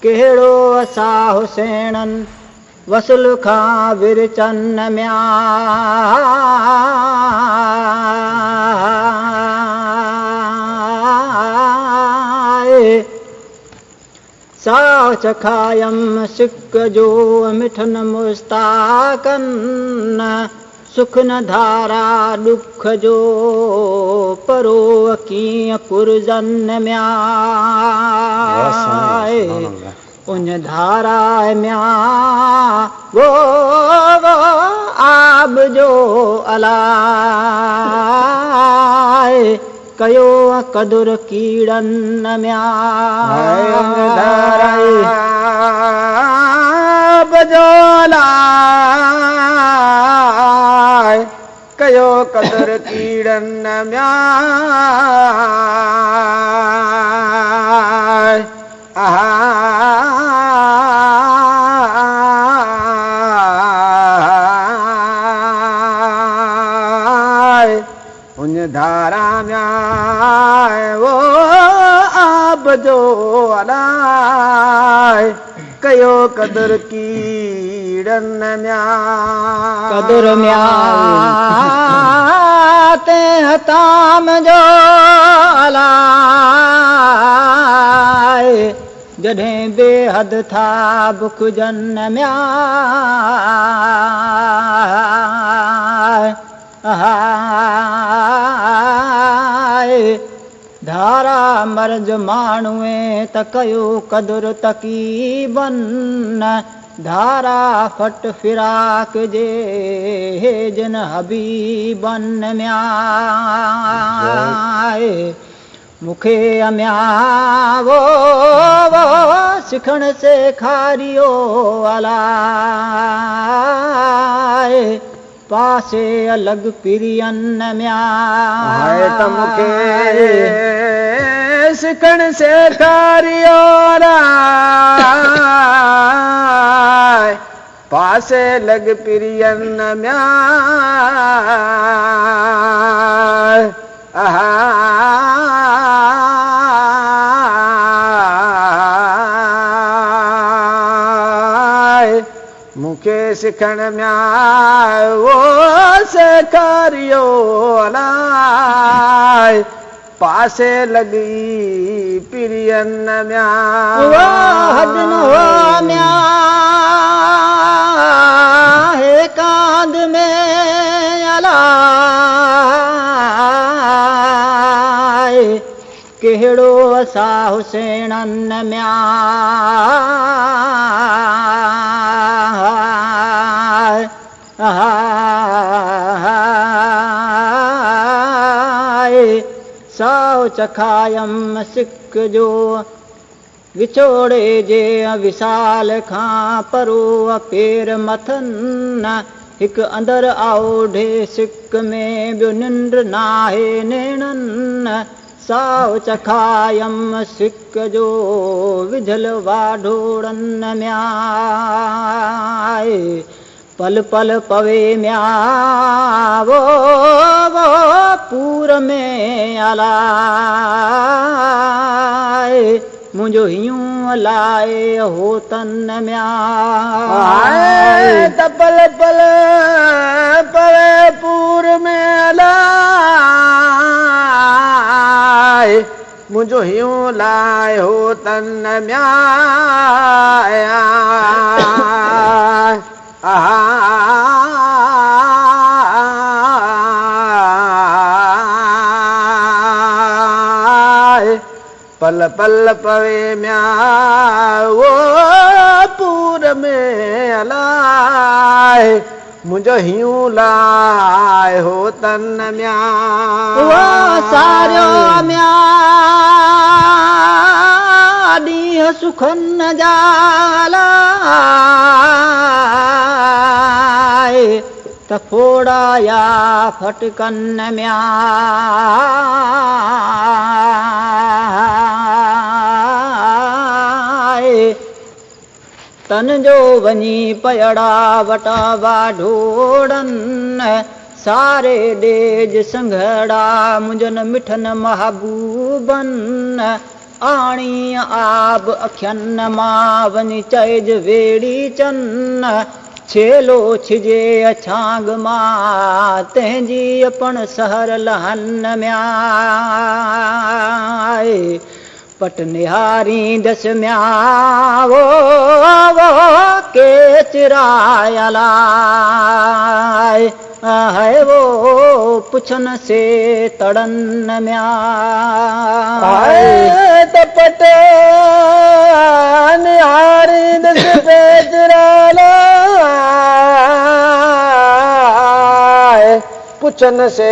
कहिड़ो असा हुसैनन वसल खां विरचन म्या साह चखायम सिक जो मिठन मुस्ताकन सुख न धारा दुख जो परो कीअं पुरजन म्या उन धारा म्या वो आब जो अलाए कयो कदुर कीड़न म्या आब जो अलाए कयो कदुर कीड़न म्या उन धारा म्या वो आब जो अलाए कयो कदुर कीड़न म्या कदुर म्या ते हताम जो अलाए जॾहिं बेहद था बुखजन म्या धारा मर्ज माण्हूए त कयो कदुर तकीबन धारा फट फिराक जे जिन हबीबन म्या मुखे अम्या वो सिखण सेखारियो अलाए पासे अलग पिरियन म्या त मुखे सिखण सेखारियो अलाए पासे लग पिरियन म्या मुखे सिखण म्या वो सेखारियो अलाए पासे लगी पिरियन म्या हद न हो म्या हे कांद में अलाए कहिड़ो असा हुसैनन म्या साओ चखायम सिक जो विछोड़े जे विसाल खां परो पेर मथन हिक अंदर आओढे सिक में ॿियो निंड नाहे नेणन साओ चखायम सिक जो विझल वाढोड़न म्या पल पल पवे म्या वो पूर में अलाए मुंहिंजो हियूं अलाए हो तन म्या त पल पल पवे पूर में अलाए मुंहिंजो हियूं अलाए हो तन म्या पल पल पवे म्या वो पूर में अलाए मुंहिंजो हियूं लाए हो तन म्या वो सारियो म्या ॾींहं सुखन जा लाए त फोड़ा या फटकन म्या तन जो वञी पयड़ा वटा वाढोड़न सारे ॾेज संघड़ा मुंजन मिठन महबूबन आणी आब अखियन मां वञी चइज वेड़ी चन्न छेलो छिजे अछांग मां तंहिंजी पण सहर लहन म्याए पट निहारी दस म्यावो के चिरायलाए है वो पुछन से तड़न म्याए पट निहारी दस चिरायलाए पुछन से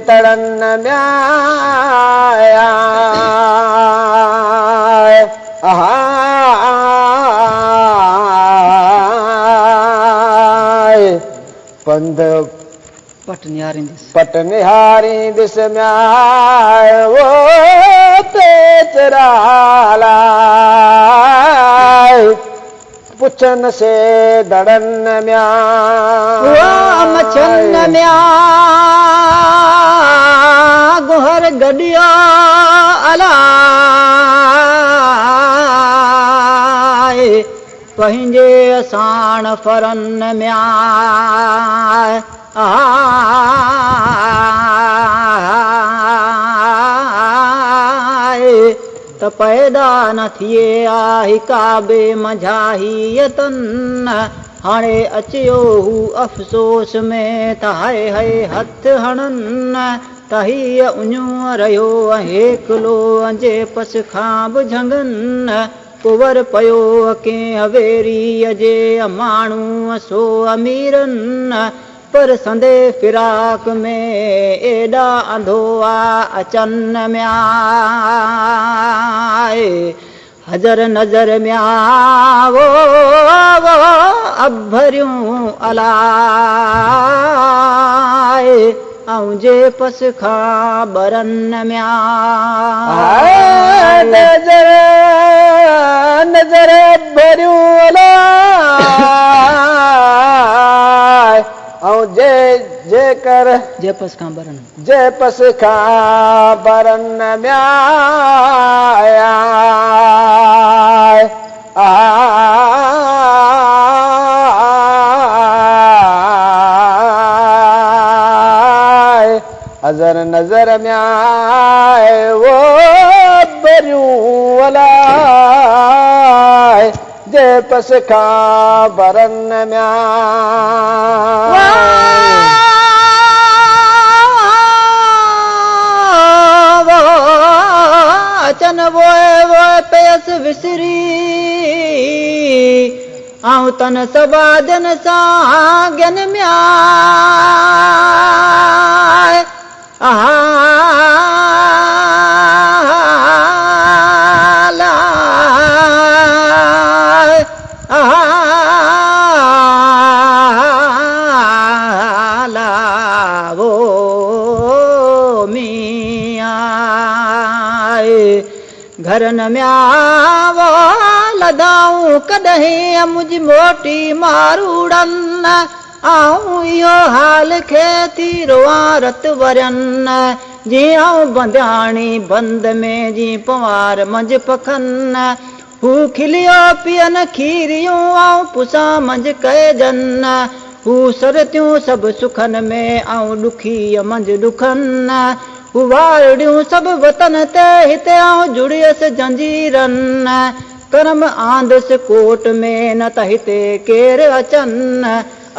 तड़न म्याया पंध पट निहारी दिस म्याय वो तेचरालाय पुछन से दड़न म्या मछन म्या गुहर गडिया अलाए पंहिंजे असाण फरन म्या त पैदा न थिए आहे काबे मझाही तन हाणे अचियो हू अफ़सोस में त हाय हाय हथ हणन त हीअ उञूं रहियो हेकलो जे पस खां बि झंगन कुंवर पियो कंहिं हवेरीअ जे माण्हू सो अमीरन पर संदे फिराक में एॾा अंधोआ अचन म्याए हज़र नज़र म्यावो अभरियूं अलाए ऐं जे पस खां बरन म्या नज़र भरियूं अलाए ऐं जे कर जे पस खां बरन म्याया हज़र नज़र म्याए वो भरियूं अलाए जे पस खां बरन म्या अचन वो पेस विसरी ऐं तन सबादन सां ज्ञन म्या वो मियाए घरन म्यावो लदाऊं कॾहिं मुंहिंजी मोटी मारूड़न आऊं इहो हाल खे थी रोआं रत वरन जीअं बंदियाणी बंद में जी पवार मंझ पखन हू खिलियो पियन खीरियूं ऐं पुसां मंझ कयजन हू सरतियूं सभु सुखन में ऐं ॾुखीअ मंझ ॾुखन हू वारड़ियूं सभु वतन ते हिते ऐं जुड़ियसि जंजीरन करम आंदसि कोट में न त हिते केरु अचन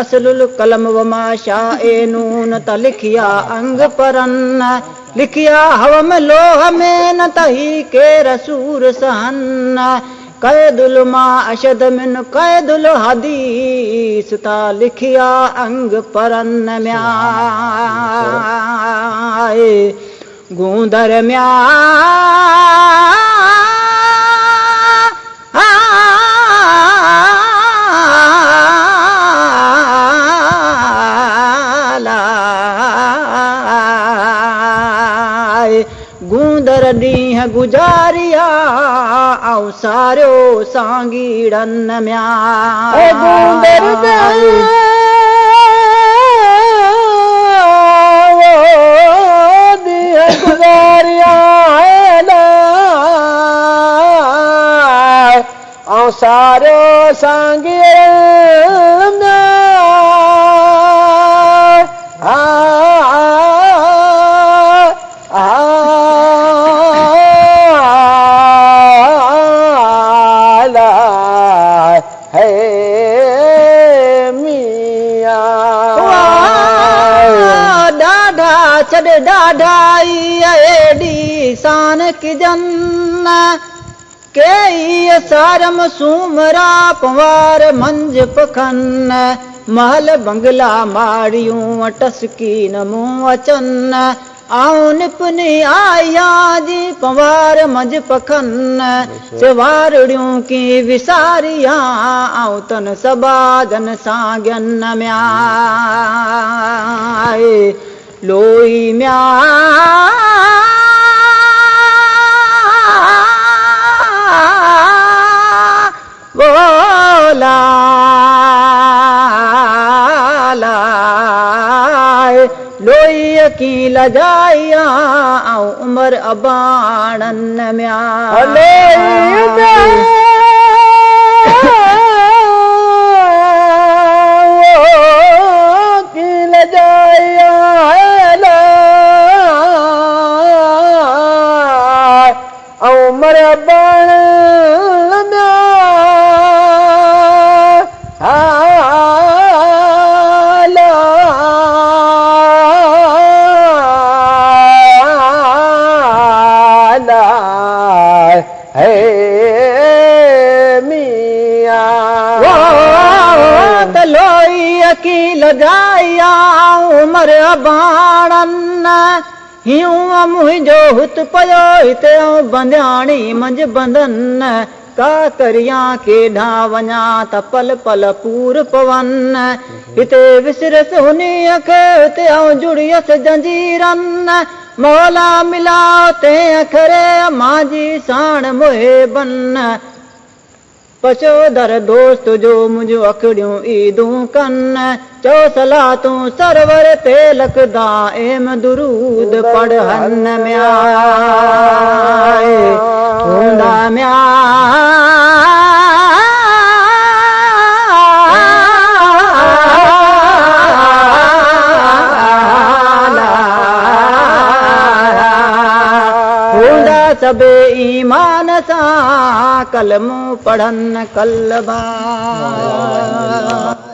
असलुल कलम वमा शाए नून त लिखिया अंग परन लिखिया हवम लोह में न त ही केर सूर सहन कैदुल मां अशद मिन कैदुल हदीस ता लिखिया अंग परन म्याए गूंदर म्या गूंदर ॾींहं गुजारिया ऐं सारियो सांगीड़न म्या गूंदर ॾींहं गुजारिया आऊं सारो सांगे छॾ ॾाढाई एॾी शान की जन कई सारम सूमरा पवार मंझ पखन महल बंगला माड़ियूं टसकी न मूं अचन आऊं निपुनी आया जी पवार मंझ पखन सिवारड़ियूं की विसारिया आऊं तन सबा जन सां ज्ञन म्याए लोई म्या बोला लोई की लजाया आऊं उमर अबाणन म्या उमर बण की लजाया उमर अबाणन हियूं मुंहिंजो हुत पयो हिते बंदियाणी मंझ बंधन का करियां केॾां वञा त पल पल पूर पवन हिते विसरस हुनीअ खे हिते जुड़ियसि जंजीरन मौला मिला ते अखरे मांजी साण मोहे बन पचोदर दोस्त जो मुंहिंजो अखड़ियूं ईदूं कन चो सलाह तूं सरवर ते लखदा एम दुरूद पढ़न म्या हूंदा म्या सबे ईमान सां कलमूं पढ़न कलबा।